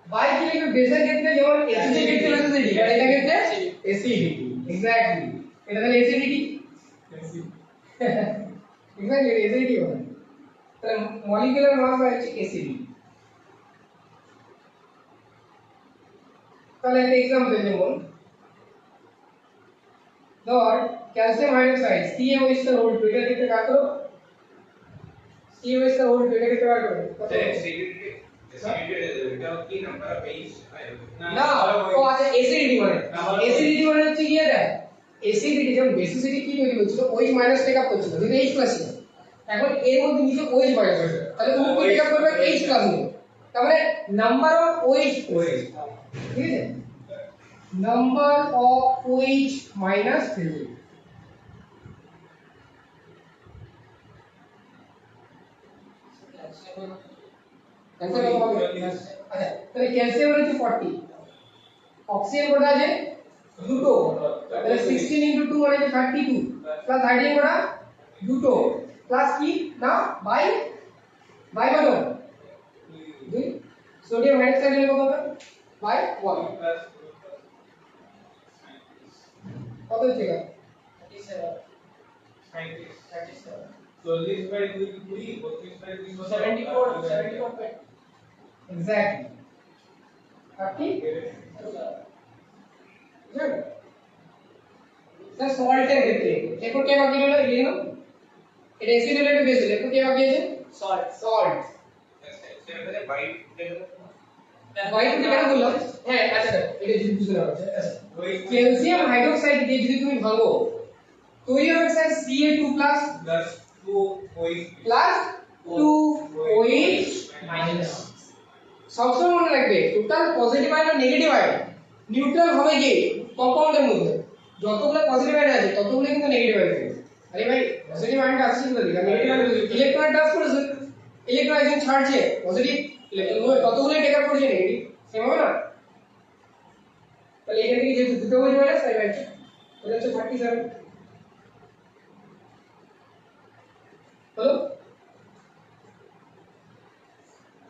by কি লিখবে বেসের ক্ষেত্রে যেমন অ্যাসিডিটি অ্যাসিডিটি আর এটা ক্ষেত্রে অ্যাসিডিটি এক্স্যাক্টলি এটা তাহলে অ্যাসিডিটি এক্স্যাক্টলি অ্যাসিডিটি হবে তাহলে মলিকিউলার মাস হচ্ছে অ্যাসিডিটি তাহলে একটা एग्जांपल যেমন ধর ক্যালসিয়াম হাইড্রোক্সাইড CaOH का होल्ड এটা দিতে কাট করো CaOH का होल्ड এটা দিতে কাট করো एसिडिटी এটা কি নাম্বার পেজ না ও আছে অ্যাসিডিটি মানে হচ্ছে কি এটা অ্যাসিডিটি যেমন বেসিসিটি কি তৈরি হচ্ছিল OH মাইনাস টেক আপ করছিল যেটা H প্লাস ছিল এখন এর মধ্যে নিচে OH মাইনাস আছে তাহলে তুমি কি টেক আপ করবে H প্লাস নিবে তার মানে নাম্বার অফ OH ঠিক আছে number of OH minus 3 answer अच्छा তাহলে ক্যালসিয়াম হচ্ছে 40 অক্সিজেন কত আছে দুটো তাহলে 16 * 2 মানে 32 প্লাস হাইড্রোজেন কত দুটো প্লাস কি না বাই কত 2 সোডিয়াম হাইড্রোক্সাইড কত হবে বাই 1 কত হচ্ছে 37 40 বাই 2 20 32 বাই 2 74 एग्जैक्टली आपकी सर सॉल्ट है देखते हैं देखो क्या बाकी है ये ना এটা এসিড রিলেটেড বেস দেখো কি বাকি আছে সল্ট এটা বাইট হোয়াইট কি কেন বললাম হ্যাঁ আচ্ছা এটা যদি বুঝতে না হচ্ছে ক্যালসিয়াম হাইড্রোক্সাইড দিয়ে যদি তুমি ভাঙো তৈরি হবে sir Ca2+ plus 2OH plus 2OH minus সবসময় মনে রাখবে টোটাল পজিটিভ আয়ন আর নেগেটিভ আয়ন নিউট্রাল হবে কি কম্পাউন্ডের মধ্যে যতগুলো পজিটিভ আয়ন আছে ততগুলো কিন্তু নেগেটিভ আয়ন আছে আরে ভাই পজিটিভ আয়নটা আসছে কি বলি নেগেটিভ আয়ন ইলেকট্রন ট্রান্স করেছে ইলেকট্রন একজন ছাড়ছে পজিটিভ ইলেকট্রন ততগুলো টেক আপ করছে নেগেটিভ সেম হবে না তাহলে এখান থেকে যেহেতু দুটো হয়ে যাবে তাই ভাই এটা হচ্ছে 37 হলো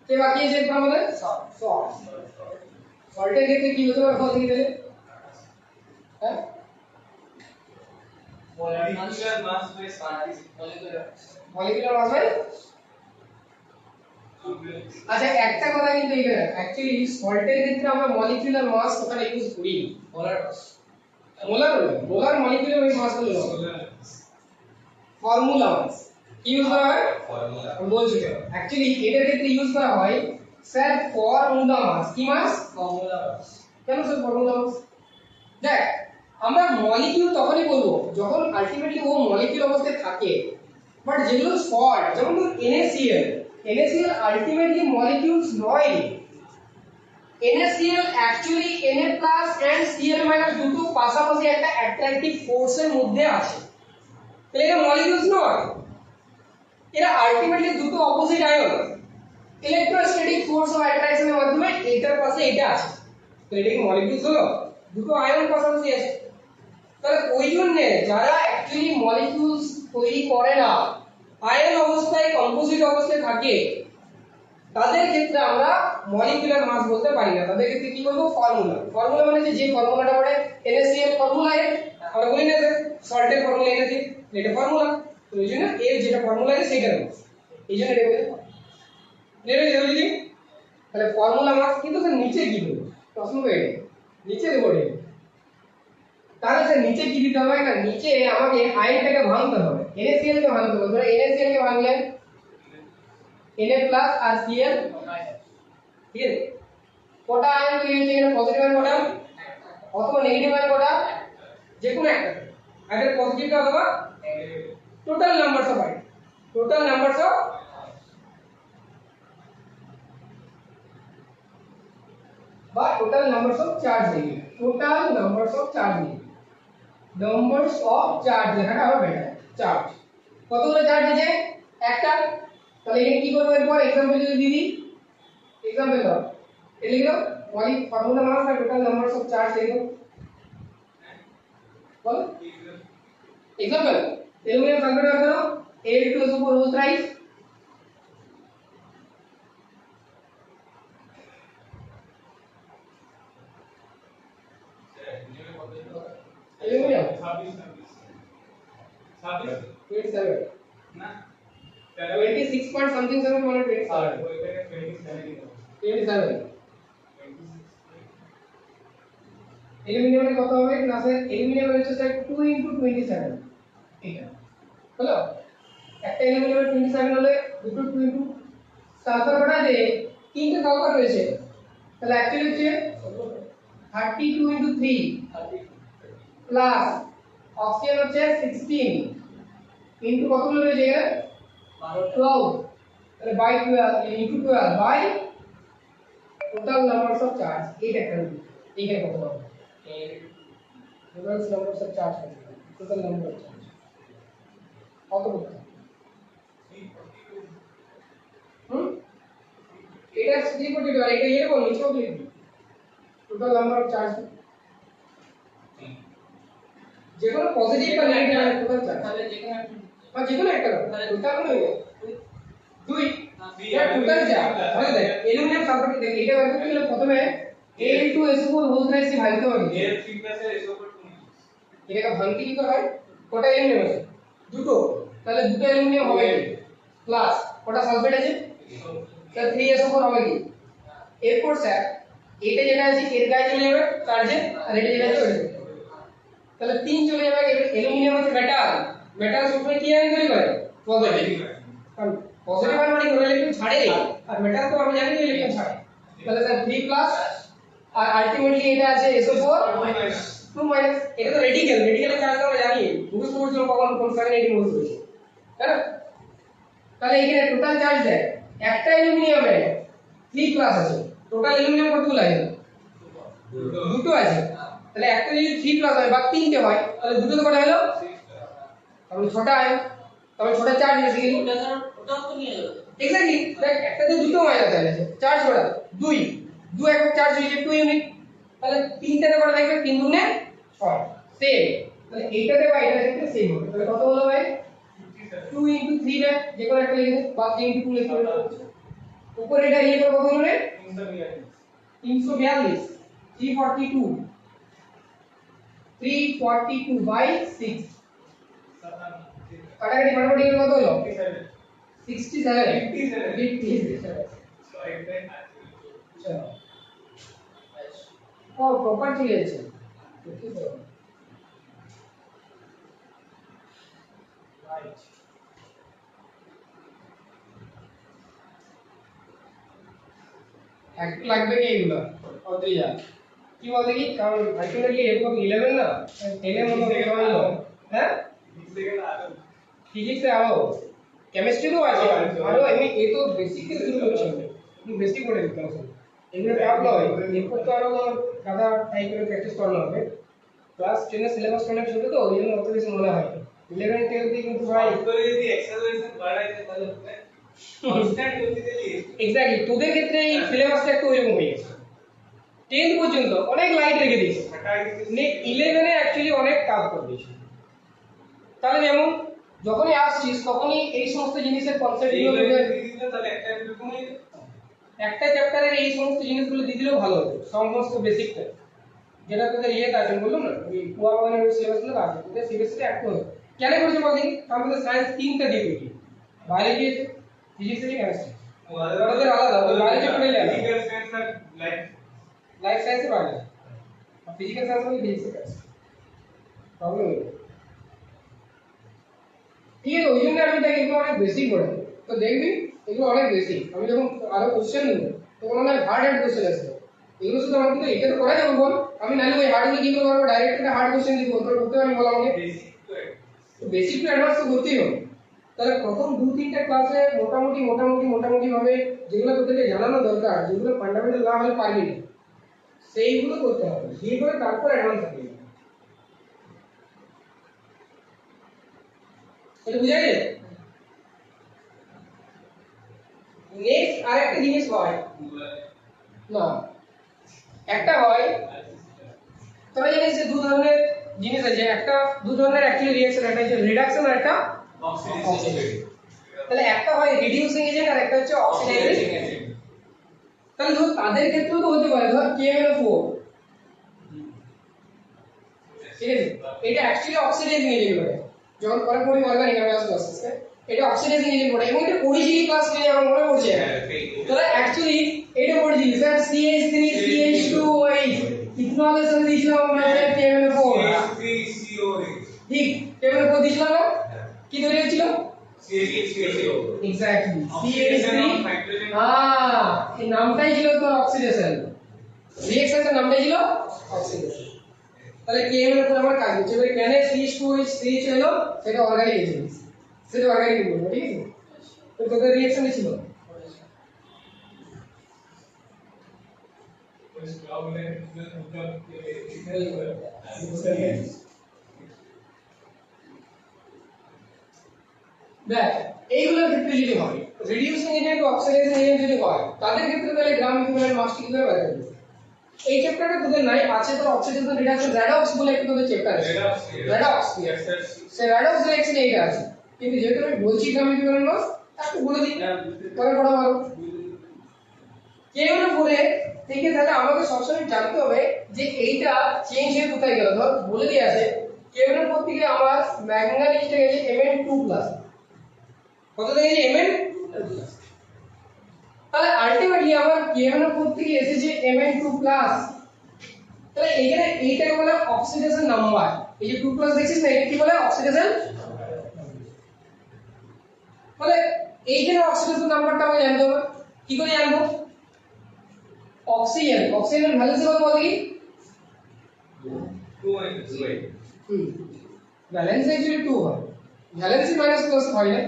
কে বাকি আছে একটু আমাদের সল্ট সল্টের ক্ষেত্রে কি হতে পারে বলতে গেলে হ্যাঁ molecular mass by molecular mass by আচ্ছা একটা কথা কিন্তু এখানে অ্যাকচুয়ালি সল্টের ক্ষেত্রে আমরা মলিকুলার মাস ওখানে ইউজ করি মোলার মলিকুলার মাস বলি ফর্মুলা মাস ইউজ করা হয় ফর্মুলা বলছি অ্যাকচুয়ালি এটার ক্ষেত্রে ইউজ করা হয় স্যার ফর্মুলা মাস কি মাস ফর্মুলা মাস কেন স্যার ফর্মুলা মাস দেখ আমরা মলিকিউল তখনই বলবো যখন আলটিমেটলি ও মলিকিউল অবস্থায় থাকে বাট যেগুলো সল্ট যেমন ধর NaCl আলটিমেটলি মলিকিউলস নয় NaCl actually Na+ and Cl- দুটো পাশাপাশি একটা অ্যাট্রাকটিভ ফোর্সের মধ্যে আছে তাহলে এটা মলিকিউলস নয় এরা আলটিমেটলি দুটো opposite ion electrostatic force of অ্যাট্রাকশনের মাধ্যমে এটার পাশে এটা আছে তো এটা কি মলিকিউলস হলো দুটো আয়ন পাশাপাশি আছে তাহলে ওই জন্য যারা অ্যাকচুয়ালি মলিকিউলস তৈরি করে না আয়ন অবস্থায় কম্পোজিট অবস্থায় থাকে তাদের ক্ষেত্রে আমরা মলিকুলার মাস বলতে পারি না তাদের ক্ষেত্রে কি বলবো ফর্মুলা মানে যে ফর্মুলাটা পড়ে NaCl ফর্মুলা এর আমরা বলি না যে সল্টের ফর্মুলা এনেছি এটা ফর্মুলা তো এই জন্য এর যেটা ফর্মুলা আছে সেটা নেব এই জন্য এটা বলি নেবে যদি তাহলে ফর্মুলা মাস কিন্তু স্যার নিচে কি দেব প্রশ্ন করে নিচে দেব রে তাহলে স্যার নিচে কি দিতে হবে না নিচে আমাকে আয়নটাকে ভাঙতে হবে NaCl কে ভাঙতে হবে ধরো NaCl কে ভাঙলে Na+ আর Cl ঠিক আছে কটা আয়ন তৈরি হচ্ছে এখানে পজিটিভ আয়ন কটা অথবা নেগেটিভ আয়ন কটা যে কোনো একটা আইদার পজিটিভ অথবা total numbers of ion total numbers of বা টোটাল নাম্বারস অফ চার্জ নেই টোটাল নাম্বারস অফ চার্জ নেই নাম্বারস অফ চার্জ লেখাটা হবে বেটার চার্জ কতগুলো চার্জ আছে একটা তাহলে এখানে কি করব এরপর एग्जांपल যদি দিই एग्जांपल দাও এটা লিখো মলিক ফর্মুলা মাস আর টোটাল নাম্বারস অফ চার্জ লিখো বল एग्जांपल তেলুগু में कन्वर्ट करो L to the whole thrice 27 না 26 point something 7 মানে 27 ওইটাকে 27 27 অ্যালুমিনিয়ামে কত হবে ক্লাসে অ্যালুমিনিয়াম হচ্ছে স্যার 2 into 27 এটা হলো একটা অ্যালুমিনিয়ামের 27 হলে দুটো 2 into সালফার কটা আছে তিনটে সালফার রয়েছে তাহলে অ্যাকচুয়ালি হচ্ছে 32 into 3 প্লাস অক্সিজেন হচ্ছে 16 ইনটু কতগুলো রয়েছে এখানে 12 তাহলে by 12 into 12 by total numbers of charge এইটা একটা এইখানে কত হবে total numbers of charge total number of charge কত করতে হবে এটা 342 আর এটা এরকম নিচেও লিখবি টোটাল নাম্বার অফ চার্জ যেকোনো পজিটিভ বা নেগেটিভ মানে টোটাল চার্জ তাহলে যেকোনো একটা টোটাল হয়ে গেল দুই এটা টোটাল চার্জ তাহলে দেখ অ্যালুমিনিয়াম সালফেট দেখ এটা বের করতে গেলে প্রথমে Al2SO4 হোল থ্রাইস ভাঙতে হবে Al3 SO4 এটাকে ভাঙতে কি করে হয় কটা অ্যালুমিনিয়াম আছে দুটো তাহলে দুটো অ্যালুমিনিয়াম হবে কি প্লাস কটা সালফেট আছে তাহলে 3SO4 হবে কি এরপর স্যার এটা যেটা আছে এর গায়ে চলে যাবে চার্জে আর এটা যেটা আছে ওইটা তাহলে তিন চলে যাবে অ্যালুমিনিয়াম হচ্ছে মেটাল মেটাল সবসময় কি আয়ন তৈরি করে পজিটিভ কারণ পজিটিভ আয়ন মানে কোনো ইলেকট্রন ছাড়ে আর মেটাল তো আমরা জানি ইলেকট্রন ছাড়ে তাহলে স্যার 3 প্লাস আর আলটিমেটলি এটা আছে SO4 2 মাইনাস এটা তো রেডিক্যাল রেডিক্যালের চার্জ আমরা জানি মুখস্থ করছিল কখন কোন 780 মোল হয়েছে তাই না তাহলে এখানে টোটাল চার্জ দেয় একটা অ্যালুমিনিয়ামে 3 প্লাস আছে টোটাল অ্যালুমিনিয়াম কতগুলো আছে দুটো আছে তাহলে একটা যদি 3 প্লাস হয় বা তিনটে হয় তাহলে দুটো তো কটা হলো তাহলে ছটা আয়ন তাহলে ছটা চার্জ বেশি গেল ওটাও তো নিয়ে যাবে এক্স্যাক্টলি দেখ একটাতে দুটো মাইনাস আছে চার্জ কটা দুই দু একক চার্জ হয়ে 2 ইউনিট তাহলে তিনটাতে কটা থাকবে 3 দুগুণে 6 সেম তাহলে এইটাতে বা এটাতে ক্ষেত্রে সেম হবে তাহলে কত হলো ভাই 2 into 3 না যে কোনো একটা লিখে বা 3 into 2 লিখে উপরে এটা ইয়ে করে কত হলো রে 342 342 342 by 6 কাটাকাটি ফাটাফাটি করে কত হলো 67 57 চলো ও প্রপার চলে যাচ্ছে রাইট এক লাগবে কি এগুলো অদ্রিজা কি বলতে কি কারণ আলটিমেটলি এরকম 11 না 10 এর মতো বের হলো হ্যাঁ ফিজিক্সে আরো কেমিস্ট্রিও আছে আরো এমনি এই তো বেসিক থেকে শুরু করছি আমি বেসিক করে দিতাম স্যার এগুলো টপ নয় এরপর তো আরো কাদা টাইপ করে প্র্যাকটিস করানো হবে ক্লাস 10 এর সিলেবাসটা অনেক ছোট তো ওই জন্য অত বেশি মনে হয় 11 12 দিয়ে কিন্তু ভাই করে যদি অ্যাক্সেলারেশন বাড়াইতে তাহলে কনস্ট্যান্ট গতিতে এক্স্যাক্টলি তোদের ক্ষেত্রে এই সিলেবাসটা একটু ওইরকম হয়ে গেছে 10 পর্যন্ত অনেক লাইট রেখে দিয়েছে নে 11 এ অ্যাকচুয়ালি অনেক কাজ করে দিয়েছে তাহলে যেমন যখনই আসছিস তখনই এই সমস্ত জিনিসের কনসেপ্টগুলো বুঝে তাহলে একটা এরকমই একটা চ্যাপ্টারের এই সমস্ত জিনিসগুলো দিয়ে দিলেও ভালো হতো সমস্ত বেসিকটা যেটা তোদের ইয়েতে আছে বললাম না ওই কুয়াবাগানের সিলেবাসগুলো আছে তোদের সিলেবাসটা একটু হবে কেন করেছে বলদিন কারণ তোদের সায়েন্স তিনটা ডিগ্রি বায়োলজি আছে ফিজিক্স আছে কেমিস্ট্রি ওদের আলাদা বায়োলজি পড়ে যায় ফিজিক্যাল সায়েন্স আর লাইফ সায়েন্সে বায়োলজি আর ফিজিক্যাল সায়েন্স মানে ফিজিক্স আছে প্রবলেম নেই ঠিক আছে ওই জন্য আমি তাকে এগুলো অনেক বেশি পড়ে তো দেখবি এগুলো অনেক বেশি আমি যখন আরো কোশ্চেন নেব তখন অনেক হার্ড কোশ্চেন আসবে এগুলো শুধু আমাকে তো এটা তো করা যাবে বল আমি নালে ওই হার্ডগুলো কি করে পারবো ডাইরেক্ট একটা হার্ড কোশ্চেন দিব তোর করতে পারবি বল আমাকে বেসিক টু অ্যাডভান্স তো করতেই হবে তাহলে প্রথম 2-3টা ক্লাসে মোটামুটি ভাবে যেগুলো তোদেরকে জানানো দরকার যেগুলো ফান্ডামেন্টাল না হলে পারবি না সেইগুলো করতে হবে দিয়ে করে তারপর অ্যাডভান্স হবে এটা বুঝা গেছে নেক্সট আরেকটা জিনিস হয় না একটা হয় তোরা জানিস যে দু ধরনের জিনিস আছে একটা দু ধরনের অ্যাকচুয়ালি রিঅ্যাকশন একটা হচ্ছে রিডাকশন আর একটা অক্সিডেশন তাহলে একটা হয় রিডিউসিং এজেন্ট আর একটা হচ্ছে অক্সিডাইজিং এজেন্ট তাহলে ধর তাদের ক্ষেত্রেও তো হতে পারে ধর KMnO4 ঠিক আছে এটা অ্যাকচুয়ালি অক্সিডাইজিং এজেন্ট বলে যখন পরে পরে অর্গানিক অ্যামাইনো অ্যাসিড এটা অক্সিডাইজিং এজেন্ট বলে এবং এটা পরিচিতি ক্লাস নিয়ে আমরা মনে করছি তাহলে অ্যাকচুয়ালি এটা পরিচিতি স্যার CH3 CH2OH ইথনলের দিয়েছিলাম আমরা টেবিল 4 ঠিক টেবিল 4 দিয়েছিলাম না কি তৈরি হচ্ছিল এক্স্যাক্টলি CH3 এই নামটাই ছিল তো অক্সিডেশন রিঅ্যাকশনের নামটাই ছিল অক্সিডেশন তাহলে KM এর উপর আমার কাজ হচ্ছে এবারে কেন CH2OH CH হলো সেটা অর্গানিক এজেন্ট সেটা অর্গানিক বলবো ঠিক আছে তো তোদের রিঅ্যাকশন ছিল দেখ এইগুলোর ক্ষেত্রে যদি হয় রিডিউসিং এজেন্ট ও অক্সিডাইজিং এজেন্ট যদি হয় তাদের ক্ষেত্রে তাহলে গ্রাম ইকুইভ্যালেন্ট মাস কিভাবে বের করবে এই চ্যাপ্টারটা তোদের নাই আছে তো অক্সিডেশন রিডাকশন রেডক্স বলে একটা তোদের চ্যাপ্টার আছে রেডক্স সে রেডক্স রিঅ্যাকশন এইটা আছে কিন্তু যেহেতু আমি বলছি গ্রাম ইকুইভ্যালেন্ট মাস একটু বলে দিই পরে পড়া ভালো কেউ না বলে দেখে তাহলে আমাকে সবসময় জানতে হবে যে এইটা চেঞ্জ হয়ে কোথায় গেল ধর বলে দিয়ে আছে কেউ না করতে গিয়ে আমার ম্যাঙ্গানিজটা গেছে Mn2+ কত দেখেছি Mn2+ তাহলে আলটিমেটলি আমার কেএমএন করতে গিয়ে এসেছে Mn2+ তাহলে এখানে এইটাকে বলে অক্সিডেশন নাম্বার এই যে 2+ দেখছিস না এটা কি বলে অক্সিডেশন তাহলে এইখানে অক্সিডেশন নাম্বারটা আমি জানতে হবে কি করে জানবো অক্সিজেনের ভ্যালেন্সি কত বল দেখি 2 ভ্যালেন্সি एक्चुअली 2 হয় ভ্যালেন্সি মাইনাস প্লাস হয় না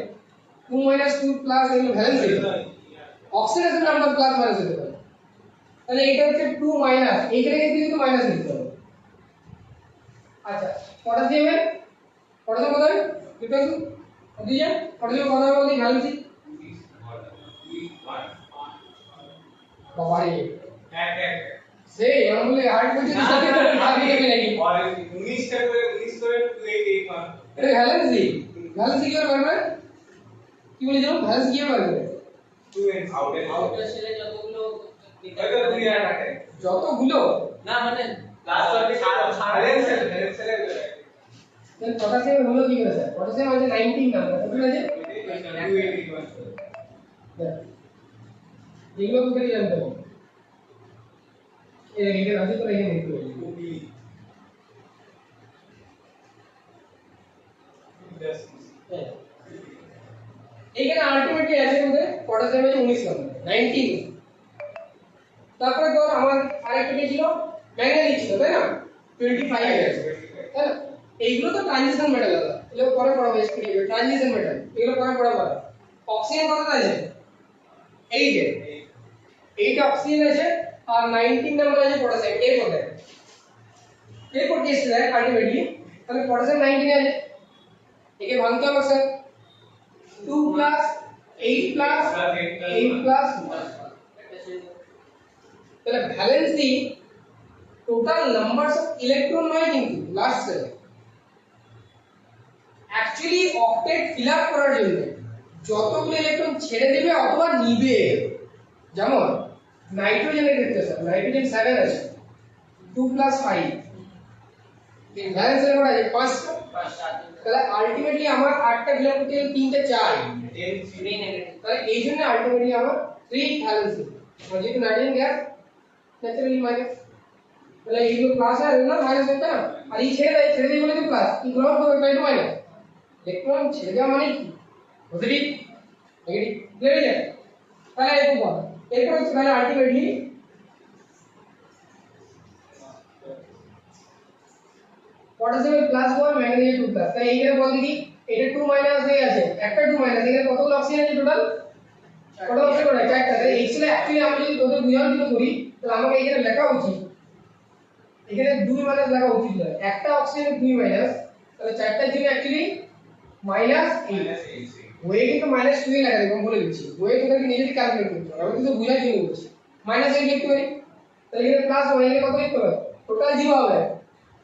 2 - 2 প্লাস এর valency oxidation number plus minus হতে পারে তাহলে এটা হচ্ছে 2 মাইনাস এইখানে কিন্তু মাইনাস লিখতে হবে আচ্ছা পটাশিয়ামের কত হবে এটা দিয়ে পটাশিয়াম কত হবে বলি ভ্যালেন্সি বাবারে সেই আমলে হার্ড করতে দিতে ভাবি নেবে নাকি और 19 টা করে 19 করে 288 মান এটা ভ্যালেন্সি কি করে করবে কি বলি জানো ভ্যালেন্সি কি করে করবে 2 আউটার সেলে যতগুলো না মানে লাস্ট ওয়ার্ডে ভ্যালেন্স সেলে দেন পটাশিয়াম হলো কি করে স্যার পটাশিয়াম আছে 19 নাম্বার কত আছে 281 এগুলো তো কেটে জানতে হবে এটা আছে তো এখানে লিখতে হবে এখানে আলটিমেটলি আছে মধ্যে পটাশিয়াম আছে 19 নাম্বার 19 তারপরে ধর আমার আরেকটা কি ছিল ম্যাঙ্গানিজ ছিল তাই না 25 আছে তাই না এইগুলো তো ট্রানজিশন মেটাল আছে এগুলো পরে পড়াবো স্পিডে ট্রানজিশন মেটাল এগুলো পরে পড়াবো অক্সিজেন কত আছে 8 8 অক্সিজেন আছে আর 19 নাম্বার আছে পটাশিয়াম এরপর কি এসে যায় আলটিমেটলি তাহলে পটাশিয়াম 19 আছে একে ভাঙতে হবে স্যার 2 প্লাস 8 প্লাস 8 প্লাস তাহলে valency total numbers of electron নয় কিন্তু লাস্ট সেলে অ্যাকচুয়ালি অক্টেট ফিল আপ করার জন্য যতগুলো ইলেকট্রন ছেড়ে দেবে অথবা নিবে যেমন নাইট্রোজেনের ক্ষেত্রে স্যার নাইট্রোজেন 7 আছে 2 প্লাস 5 ভ্যালেন্স এর কত আছে 5টা তাহলে আলটিমেটলি আমার 8টা ফিল আপ করতে গেলে 3টা 4 3 নেগেটিভ তাহলে এই জন্য আলটিমেটলি আমার 3 ভ্যালেন্সি মানে যেহেতু নাইট্রোজেন গ্যাস ন্যাচারালি মাইনাস তাহলে এইগুলো প্লাস আর না মাইনাস একটা আর এই ছেড়ে দেয় বলে তো প্লাস কি গ্রহণ করবে তাই তো মাইনাস ইলেকট্রন ছেড়ে দেওয়া মানে কি পজিটিভ নেগেটিভ ক্লিয়ার হয়ে যায় তাহলে এরপর হচ্ছে তাহলে ultimately potassium plus 1 magnesium 2 plus তাই এইখানে বল দেখি এটা 2 মাইনাস হয়ে আছে একটা 2 মাইনাস এখানে কতগুলো অক্সিজেন আছে টোটাল কত অক্সিজেন আছে চারটা তাই এক্সেলে অ্যাকচুয়ালি আমরা যদি তোদের বুঝানোর জন্য করি তাহলে আমাকে এখানে লেখা উচিত এখানে 2 মাইনাস লেখা উচিত নয় একটা অক্সিজেন 2 মাইনাস তাহলে চারটার জন্য অ্যাকচুয়ালি মাইনাস 8 ওয়ে কিন্তু মাইনাস 2 এ লেখা দেব বলে দিচ্ছি ওয়ে তোদেরকে নিজেই ক্যালকুলেট করতে হবে আমি কিন্তু বুঝার জন্য বলছি মাইনাস 8 লিখতে পারি তাহলে এখানে প্লাস 1 এখানে কত লিখতে হবে টোটাল 0 হবে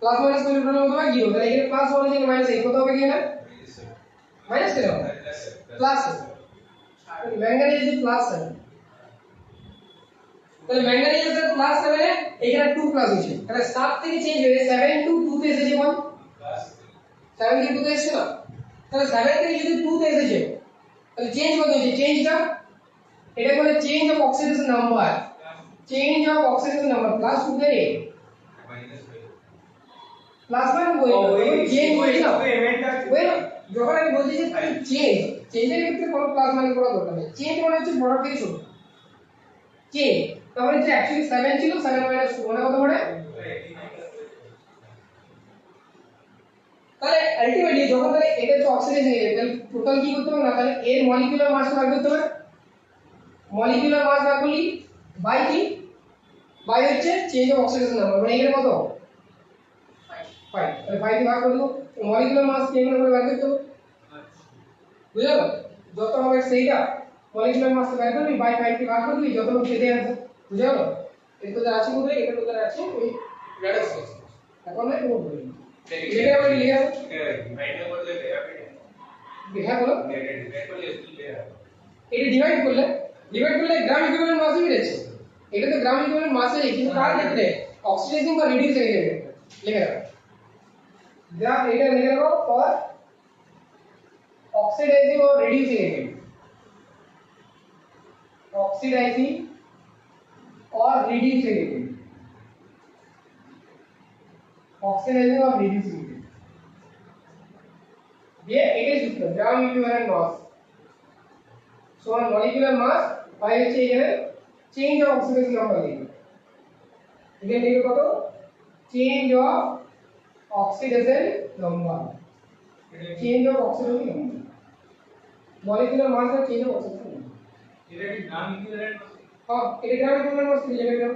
প্লাস মাইনাস করে টোটাল কত হবে 0 তাহলে এখানে প্লাস 1 এখানে মাইনাস 8 কত হবে কি না মাইনাস কেন প্লাস ম্যাঙ্গানিজ প্লাস है তাহলে ম্যাঙ্গানিজের প্লাস 7 এ এখানে 2 প্লাস হচ্ছে তাহলে 7 থেকে চেঞ্জ হয়ে 7 টু 2 তে এসেছে বল 7 থেকে 2 তে এসেছে না তাহলে 7 থেকে যদি 2 তে এসেছে তাহলে চেঞ্জ কত হচ্ছে চেঞ্জটা এটা বলে change of oxidation number change of oxidation number plus 2 তে প্লাস মান বই চেঞ্জ হচ্ছে না ওই যখন আমি বলছি যে চেঞ্জ চেঞ্জের ক্ষেত্রে কোনো প্লাস মানে করা দরকার নেই চেঞ্জ মানে হচ্ছে বড় থেকে ছোট চেঞ্জ তাহলে যে অ্যাকচুয়ালি 7 ছিল 7 মাইনাস 2 মানে কত পড়ে তাহলে আলটিমেটলি যখন তাহলে এটা হচ্ছে অক্সিডেশন এরিয়া তাহলে টোটাল কি করতে হবে না তাহলে এর মলিকিউলার মাস বার করতে হবে মলিকিউলার মাস বার করলি বাই কি বাই হচ্ছে চেঞ্জ অফ অক্সিডেশন নাম্বার মানে এখানে কত 5 তাহলে 5 দিয়ে ভাগ করে দেবো মলিকিউলার মাস কেমন করে বার করতে হবে বুঝলো যত হবে সেইটা মলিকিউলার মাস বার করবি বাই 5 দিয়ে ভাগ করবি যত হবে সেটাই আসবে বুঝলো এটা তো আছে কোথায় এটা তো আছে ওই রেডাক্স এখন না কোন বলি এটা আমরা লিখে দাও হ্যাঁ বলো এটা ডিভাইড করলে গ্রাম ইকুইভ্যালেন্ট মাস বেরিয়েছে এটা তো গ্রাম ইকুইভ্যালেন্ট মাসে কিন্তু কার ক্ষেত্রে অক্সিডাইজিং বা রিডিউসিং এরিয়া লিখে দাও ग्राफ एरिया लिख रहे हो और ऑक्सीडाइजिंग और रिड्यूसिंग एजेंट ऑक्सीडाइजिंग और रिड्यूसिंग एजेंट ऑक्सीडाइजिंग और रिड्यूसिंग एजेंट ये एक ही सूत्र gram equivalent mass so on molecular mass by change of oxidation number लिखो इधर लिखो तो change of oxidation number change of oxidation number molecular mass का change of oxidation number এটা কি গ্রাম ইকুইভ্যালেন্ট हां এটা গ্রাম ইকুইভ্যালেন্ট মাস কি লিখে দাও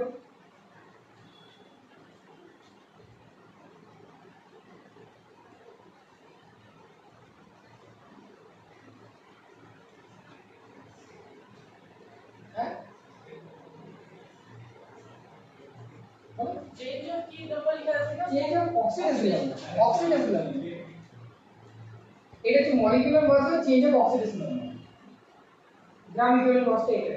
হ্যাঁ चेंज ऑफ की नंबर लिखा আছে না change of oxidation number এটা হচ্ছে molecular mass এর change of oxidation number gram equivalent মাসটা এটা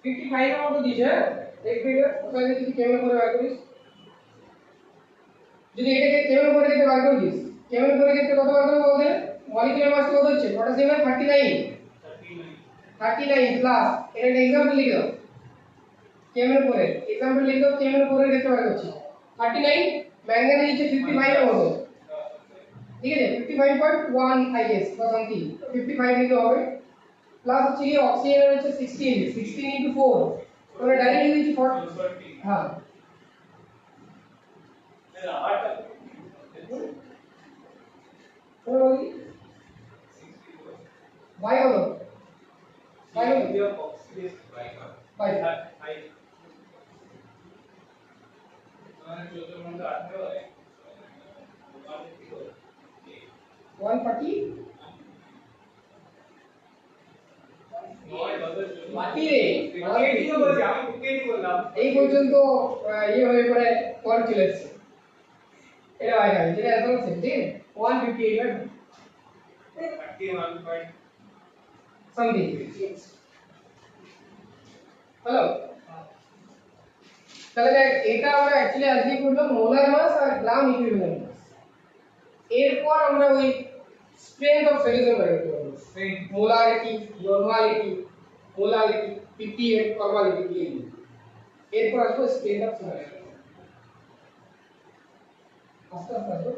फिफ्टी फाइव আমাকে দিয়েছে এক ফিগার ওখানে যদি কেমন করে বার করিস যদি এটাকে কেমন করে দিতে বার করিস কেমন করে দিতে কত বার করব বলতে মলিকিউলার মাস কত হচ্ছে পটাশিয়াম 39 39 প্লাস এর একটা एग्जांपल লিখে দাও কেমন করে एग्जांपल লিখে দাও কেমন করে দিতে বার করছি 39 ম্যাঙ্গানিজ হচ্ছে 55 এর মতো ঠিক আছে 55.1 আই গেস বা সামথিং 55 লিখতে হবে प्लस चाहिए ऑक्सीजन है 16 16 into 4 तो मैं डायरेक्टली लिखी 40 हां मेरा 8 और होगी बाय बोलो by India oxidation by high मैंने जो मतलब 8 है 140 মাটি রে কেটি তো বলছি আমি কেটি বললাম এই পর্যন্ত ইয়ে হয়ে পড়ে পর চলে এসেছে এটা হয় না যেটা একদম সেম ঠিক আছে 158 বাট 31 পয়েন্ট সামথিং হ্যালো তাহলে এটা আমরা অ্যাকচুয়ালি আজকে করলাম মোলার মাস আর গ্রাম ইকুইভ্যালেন্ট মাস এরপর আমরা ওই স্ট্রেংথ অফ সলিউশন বের করব molarity normality molarity PP and formality দিয়ে এরপর আসবে স্ট্রেংথ অফ সলিউশন আস্তে আস্তে আসবে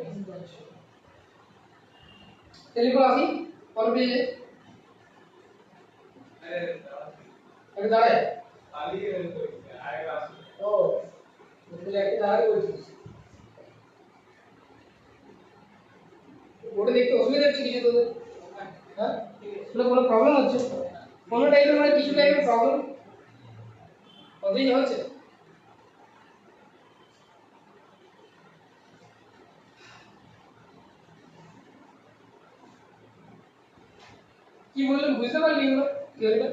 টেলিফোন আসি কোন পেজে আরে দাঁড়ায় खाली आएगा ও বলে একটা দাঁড়ায় বলছিস ওটা দেখতে অসুবিধা হচ্ছে কিছু তোদের হ্যাঁ কোনো প্রবলেম হচ্ছে কোনো টাইপের মানে কিছু টাইপের প্রবলেম কতই হচ্ছে কি বললাম বুঝতে পারলি এগুলো কি হলো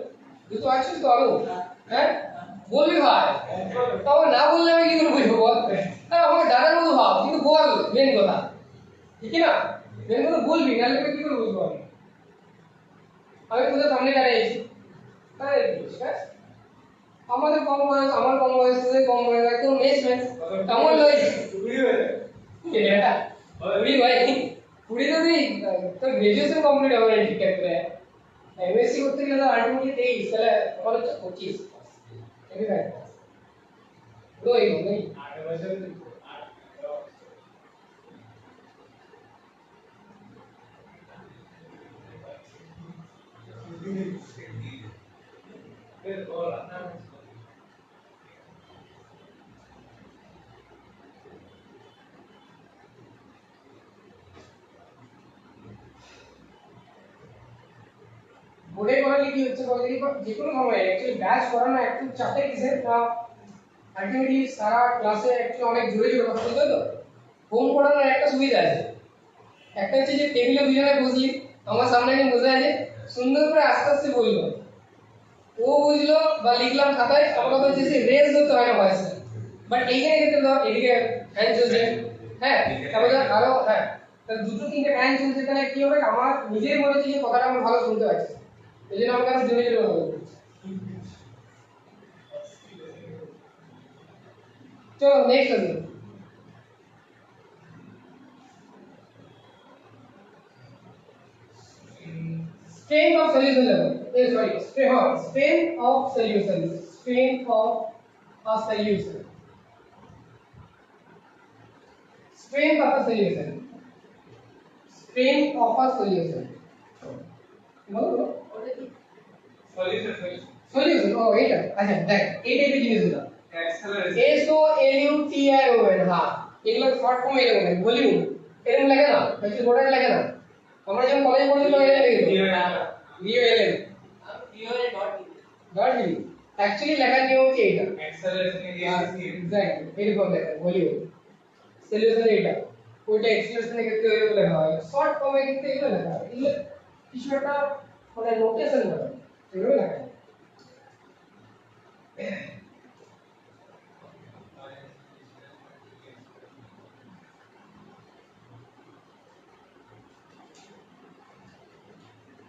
তুই তো আছিস তো আরো হ্যাঁ বলবি ভাই তবে না বললে আমি কি করে বুঝবো বল হ্যাঁ আমাকে দাদার মতো ভাব কিন্তু বল মেন কথা ঠিক না মেন কথা বলবি নাহলে আমি কি করে বুঝবো আমি তোদের সামনে দাঁড়িয়ে আছি তাই হ্যাঁ আমাদের কম বয়স আমার কম বয়স তোদের কম বয়স একদম মেচমেন্ট কেমন লইছি এটা পুরি ভাই পুরি তো তুই তোর গ্রাজুয়েশন কমপ্লিট হবে না ঠিকঠাক করে এমএসসি করতে গেলে তো আলটিমেটলি 23 তাহলে আমার হচ্ছে 25 এমনি ভাই পুরো এই নেই 8 বছর বোর্ডে করালে কি হচ্ছে বলতে কি যে কোনো সময় অ্যাকচুয়ালি ব্যাচ করানো একটু চাপে কিসের না আলটিমেটলি সারা ক্লাসে একটু অনেক জোরে জোরে কথা বলতে তো হোম পড়ানোর একটা সুবিধা আছে একটা হচ্ছে যে টেবিলে দুজনে বসলি আমার সামনে একজন বসে আছে সুন্দর করে আস্তে আস্তে বললো ও বুঝলো বা লিখলাম খাতায় আমার কথা হচ্ছে রেস ধরতে হয় না ভয়েসে বাট এইখানে কিন্তু ধর এদিকে ফ্যান চলছে হ্যাঁ তারপরে আরো হ্যাঁ তাহলে দুটো তিনটে ফ্যান চলছে তাহলে কি হবে আমার নিজের মনে হচ্ছে যে কথাটা আমি ভালো শুনতে পাচ্ছি এই জন্য আমার কাছে জোরে জোরে কথা বলছি চলো নেক্সট আছে strength of solution level strength of solution strength of a solution strength of a solution strength of a solution বলো সলিউশন solution ও এটা আচ্ছা দেখ এই টাইপের জিনিসগুলো acceleration S O L U T I O N হ্যাঁ এগুলো শর্ট ফর্ম এরকম লাগে ভলিউম এরকম লাগে না বেশি বড় লাগে না আমরা যখন কলেজে পড়ছিলাম এটা লাগে VOLM ডট ডি অ্যাকচুয়ালি লেখার নিয়ম হচ্ছে এটা অ্যাক্সেলারেশন এক্সিসি এক্স্যাক্টলি এরকম লেখা ভলিউম সলিউশন এটা ওইটা এক্সপ্রেশনের ক্ষেত্রে ওইরকম লেখা হয় শর্ট ফর্মে কিন্তু এগুলো লেখা হয় এগুলো কিছু একটা মানে নোটেশন বলে এগুলো লেখা হয়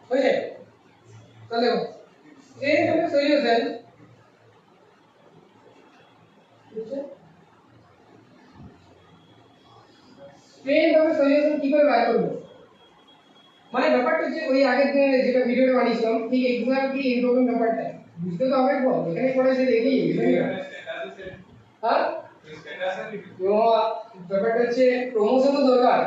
বুঝলে তাহলে এই হলো সলিউশন বুঝছো স্ট্রেন্থ অফ সলিউশন কিভাবে বার করব মানে ব্যাপারটা হচ্ছে ওই আগের দিনে যেটা ভিডিওটা বানিয়েছিলাম ঠিক এক্সাক্টলি এইরকম ব্যাপারটা বুঝতে তো হবে বল এখানে পড়াইছে দেখি হ্যাঁ ব্যাপারটা হচ্ছে প্রমোশন তো দরকার